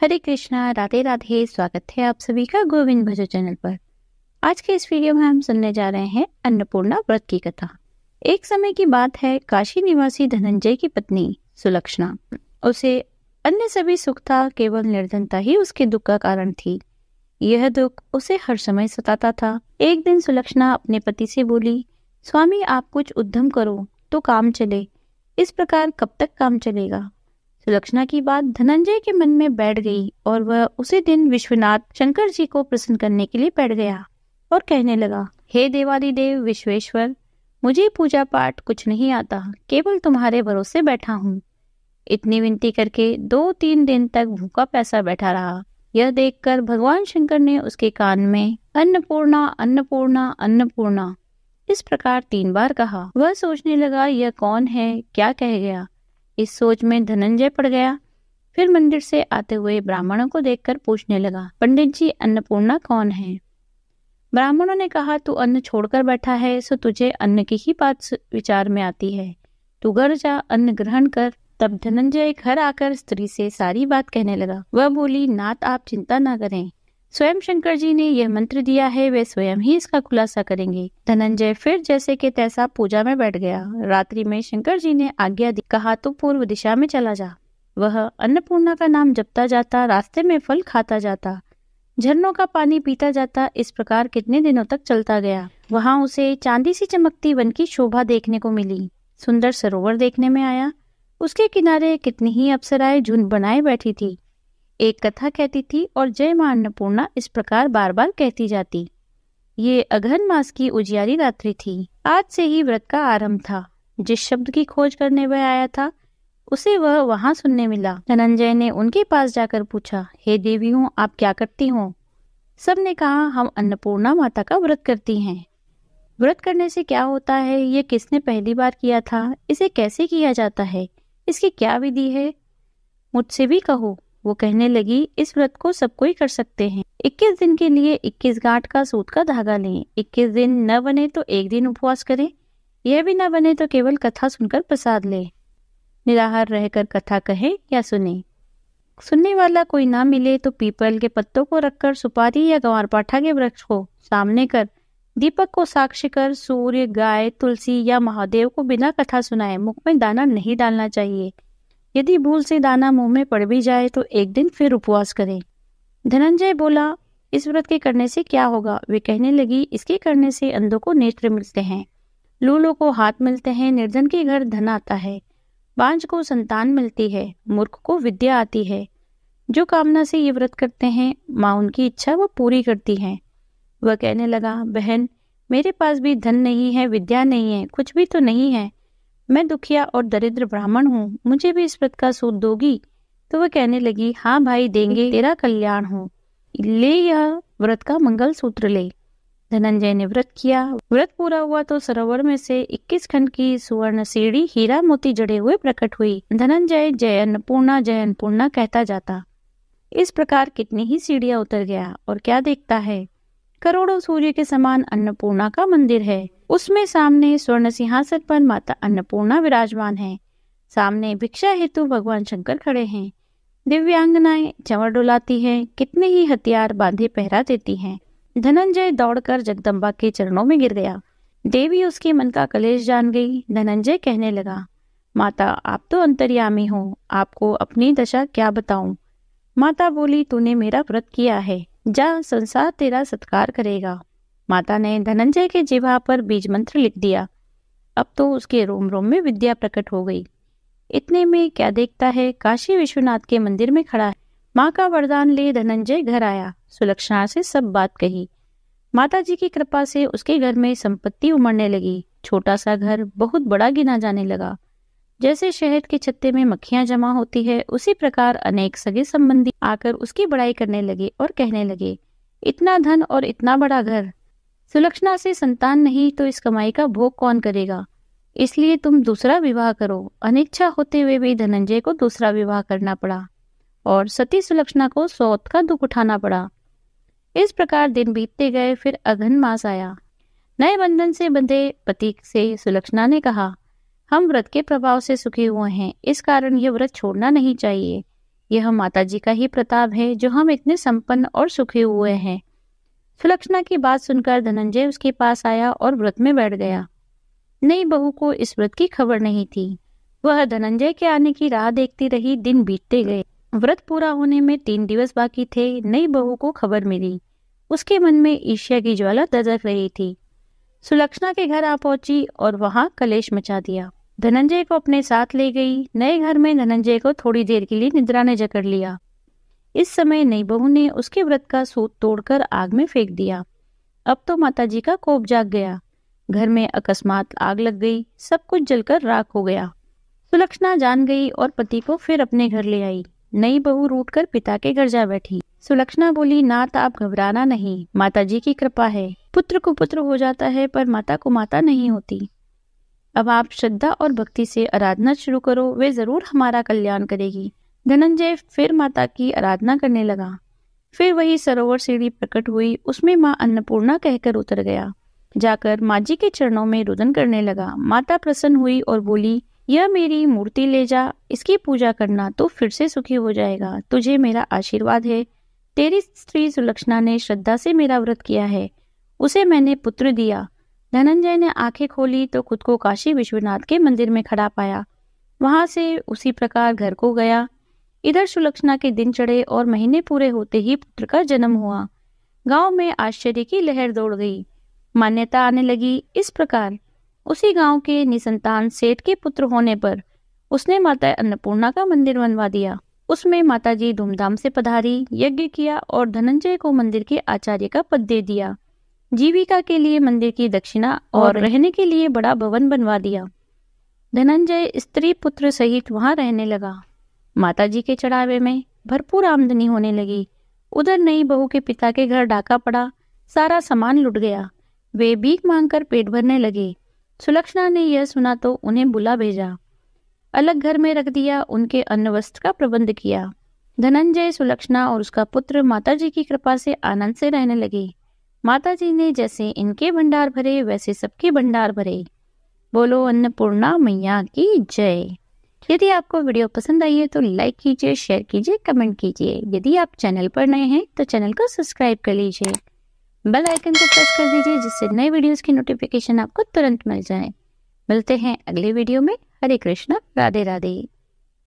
हरे कृष्णा, राधे राधे। स्वागत है आप सभी का गोविंद भजो चैनल पर। आज के इस वीडियो में हम सुनने जा रहे हैं अन्नपूर्णा व्रत की कथा। एक समय की बात है, काशी निवासी धनंजय की पत्नी सुलक्षणा, उसे अन्य सभी सुख था, केवल निर्धनता ही उसके दुख का कारण थी। यह दुख उसे हर समय सताता था। एक दिन सुलक्षणा अपने पति से बोली, स्वामी आप कुछ उद्यम करो तो काम चले, इस प्रकार कब तक काम चलेगा। सुलक्षणा की बात धनंजय के मन में बैठ गई और वह उसी दिन विश्वनाथ शंकर जी को प्रसन्न करने के लिए बैठ गया और कहने लगा, हे देवादिदेव विश्वेश्वर, मुझे पूजा पाठ कुछ नहीं आता, केवल तुम्हारे भरोसे बैठा हूँ। इतनी विनती करके 2-3 दिन तक भूखा प्यासा बैठा रहा। यह देखकर भगवान शंकर ने उसके कान में अन्नपूर्णा अन्नपूर्णा अन्नपूर्णा इस प्रकार 3 बार कहा। वह सोचने लगा, यह कौन है, क्या कह गया। इस सोच में धनंजय पड़ गया। फिर मंदिर से आते हुए ब्राह्मणों को देखकर पूछने लगा, पंडित जी अन्नपूर्णा कौन है। ब्राह्मणों ने कहा, तू अन्न छोड़कर बैठा है, सो तुझे अन्न की ही बात विचार में आती है, तू घर जा अन्न ग्रहण कर। तब धनंजय घर आकर स्त्री से सारी बात कहने लगा। वह बोली, नाथ आप चिंता न करें, स्वयं शंकर जी ने यह मंत्र दिया है, वे स्वयं ही इसका खुलासा करेंगे। धनंजय फिर जैसे के तैसा पूजा में बैठ गया। रात्रि में शंकर जी ने आज्ञा दी, कहा तो पूर्व दिशा में चला जा। वह अन्नपूर्णा का नाम जपता जाता, रास्ते में फल खाता जाता, झरनों का पानी पीता जाता। इस प्रकार कितने दिनों तक चलता गया। वहां उसे चांदी सी चमकती वन की शोभा देखने को मिली। सुंदर सरोवर देखने में आया। उसके किनारे कितनी ही अप्सराएं झुंड बनाए बैठी थी। एक कथा कहती थी और जय मां अन्नपूर्णा इस प्रकार बार बार कहती जाती। ये अघन मास की उजियारी रात्रि थी। आज से ही व्रत का आरंभ था। जिस शब्द की खोज करने वह आया था, उसे वह वहां सुनने मिला। धनंजय ने उनके पास जाकर पूछा, हे देवियों आप क्या करती हो। सब ने कहा, हम अन्नपूर्णा माता का व्रत करती हैं। व्रत करने से क्या होता है, ये किसने पहली बार किया था, इसे कैसे किया जाता है, इसकी क्या विधि है, मुझसे भी कहो। वो कहने लगी, इस व्रत को सब कोई कर सकते हैं। 21 दिन के लिए 21 गांठ का सूत का धागा लें। 21 दिन न बने तो 1 दिन उपवास करें। यह भी न बने तो केवल कथा सुनकर प्रसाद ले। निराहार रहकर कथा कहे या सुने। सुनने वाला कोई ना मिले तो पीपल के पत्तों को रखकर सुपारी या ग्वारपाठा के वृक्ष को सामने कर, दीपक को साक्षी कर, सूर्य, गाय, तुलसी या महादेव को बिना कथा सुनाए मुख में दाना नहीं डालना चाहिए। यदि भूल से दाना मुंह में पड़ भी जाए तो 1 दिन फिर उपवास करें। धनंजय बोला, इस व्रत के करने से क्या होगा। वे कहने लगी, इसके करने से अंधों को नेत्र मिलते हैं, लूलों को हाथ मिलते हैं, निर्धन के घर धन आता है, बांझ को संतान मिलती है, मूर्ख को विद्या आती है। जो कामना से ये व्रत करते हैं, माँ उनकी इच्छा वो पूरी करती है। वह कहने लगा, बहन मेरे पास भी धन नहीं है, विद्या नहीं है, कुछ भी तो नहीं है, मैं दुखिया और दरिद्र ब्राह्मण हूँ, मुझे भी इस व्रत का सूत दोगी। तो वह कहने लगी, हाँ भाई देंगे, तेरा कल्याण हो, ले यह व्रत का मंगल सूत्र ले। धनंजय ने व्रत किया। व्रत पूरा हुआ तो सरोवर में से 21 खंड की सुवर्ण सीढ़ी हीरा मोती जड़े हुए प्रकट हुई। धनंजय जय अन्नपूर्णा कहता जाता। इस प्रकार कितनी ही सीढ़ियां उतर गया और क्या देखता है, करोड़ों सूर्य के समान अन्नपूर्णा का मंदिर है। उसमें सामने स्वर्ण सिंहासन पर माता अन्नपूर्णा विराजमान है। सामने भिक्षा हेतु भगवान शंकर खड़े हैं। दिव्यांगनाएं चंवर डुलाती हैं, कितने ही हथियार बांधे पहरा देती हैं। धनंजय दौड़कर जगदम्बा के चरणों में गिर गया। देवी उसके मन का कलेश जान गई। धनंजय कहने लगा, माता आप तो अंतर्यामी हो, आपको अपनी दशा क्या बताऊं। माता बोली, तूने मेरा व्रत किया है, जा संसार तेरा सत्कार करेगा। माता ने धनंजय के जिह्वा पर बीज मंत्र लिख दिया। अब तो उसके रोम रोम में विद्या प्रकट हो गई। इतने में क्या देखता है, काशी विश्वनाथ के मंदिर में खड़ा है। माँ का वरदान ले धनंजय घर आया। सुलक्षणा से सब बात कही। माता जी की कृपा से उसके घर में संपत्ति उमड़ने लगी। छोटा सा घर बहुत बड़ा गिना जाने लगा। जैसे शहद के छत्ते में मक्खियां जमा होती है, उसी प्रकार अनेक सगे संबंधी आकर उसकी बड़ाई करने लगे और कहने लगे, इतना धन और इतना बड़ा घर, सुलक्षणा से संतान नहीं तो इस कमाई का भोग कौन करेगा, इसलिए तुम दूसरा विवाह करो। अनिच्छा होते हुए भी धनंजय को दूसरा विवाह करना पड़ा और सती सुलक्षणा को सौत का दुख उठाना पड़ा। इस प्रकार दिन बीतते गए। फिर अघन मास आया। नए बंधन से बंधे पति से सुलक्षणा ने कहा, हम व्रत के प्रभाव से सुखी हुए हैं, इस कारण यह व्रत छोड़ना नहीं चाहिए। यह माताजी का ही प्रताप है जो हम इतने संपन्न और सुखी हुए हैं। सुलक्षणा की बात सुनकर धनंजय उसके पास आया और व्रत में बैठ गया। नई बहू को इस व्रत की खबर नहीं थी। वह धनंजय के आने की राह देखती रही। दिन बीतते गए। व्रत पूरा होने में 3 दिवस बाकी थे। नई बहू को खबर मिली। उसके मन में ईर्ष्या की ज्वाला दधक रही थी। सुलक्षणा के घर आ पहुंची और वहां कलेश मचा दिया। धनंजय को अपने साथ ले गई। नए घर में धनंजय को थोड़ी देर के लिए निद्रा ने जकड़ लिया। इस समय नई बहू ने उसके व्रत का सूत तोड़कर आग में फेंक दिया। अब तो माताजी का कोप जाग गया। घर में अकस्मात आग लग गई। सब कुछ जलकर राख हो गया। सुलक्षणा जान गई और पति को फिर अपने घर ले आई। नई बहू रूठकर पिता के घर जा बैठी। सुलक्षणा बोली, नाथ आप घबराना नहीं, माताजी की कृपा है। पुत्र को पुत्र हो जाता है पर माता को माता नहीं होती। अब आप श्रद्धा और भक्ति से आराधना शुरू करो, वे जरूर हमारा कल्याण करेगी। धनंजय फिर माता की आराधना करने लगा। फिर वही सरोवर सीढ़ी प्रकट हुई। उसमें माँ अन्नपूर्णा कहकर उतर गया। जाकर माँ जी के चरणों में रुदन करने लगा। माता प्रसन्न हुई और बोली, यह मेरी मूर्ति ले जा, इसकी पूजा करना तो फिर से सुखी हो जाएगा। तुझे मेरा आशीर्वाद है। तेरी स्त्री सुलक्षणा ने श्रद्धा से मेरा व्रत किया है, उसे मैंने पुत्र दिया। धनंजय ने आंखें खोली तो खुद को काशी विश्वनाथ के मंदिर में खड़ा पाया। वहां से उसी प्रकार घर को गया। इधर सुलक्षणा के दिन चढ़े और महीने पूरे होते ही पुत्र का जन्म हुआ। गांव में आश्चर्य की लहर दौड़ गई। मान्यता आने लगी इस प्रकार। उसी गांव के निसंतान सेठ के पुत्र होने पर उसने माता अन्नपूर्णा का मंदिर बनवा दिया। उसमें माताजी धूमधाम से पधारी, यज्ञ किया और धनंजय को मंदिर के आचार्य का पद दे दिया। जीविका के लिए मंदिर की दक्षिणा और रहने के लिए बड़ा भवन बनवा दिया। धनंजय स्त्री पुत्र सहित वहां रहने लगा। माताजी के चढ़ावे में भरपूर आमदनी होने लगी। उधर नई बहू के पिता के घर डाका पड़ा। सारा सामान लुट गया। वे भीख मांगकर पेट भरने लगे। सुलक्षणा ने यह सुना तो उन्हें बुला भेजा। अलग घर में रख दिया। उनके अन्न वस्त्र का प्रबंध किया। धनंजय, सुलक्षणा और उसका पुत्र माताजी की कृपा से आनंद से रहने लगे। माताजी ने जैसे इनके भंडार भरे वैसे सबके भंडार भरे। बोलो अन्नपूर्णा मैया की जय। यदि आपको वीडियो पसंद आई है तो लाइक कीजिए, शेयर कीजिए, कमेंट कीजिए। यदि आप चैनल पर नए हैं तो चैनल को सब्सक्राइब कर लीजिए। बेल आइकन को प्रेस कर दीजिए जिससे नए वीडियोस की नोटिफिकेशन आपको तुरंत मिल जाए। मिलते हैं अगले वीडियो में। हरे कृष्णा, राधे राधे।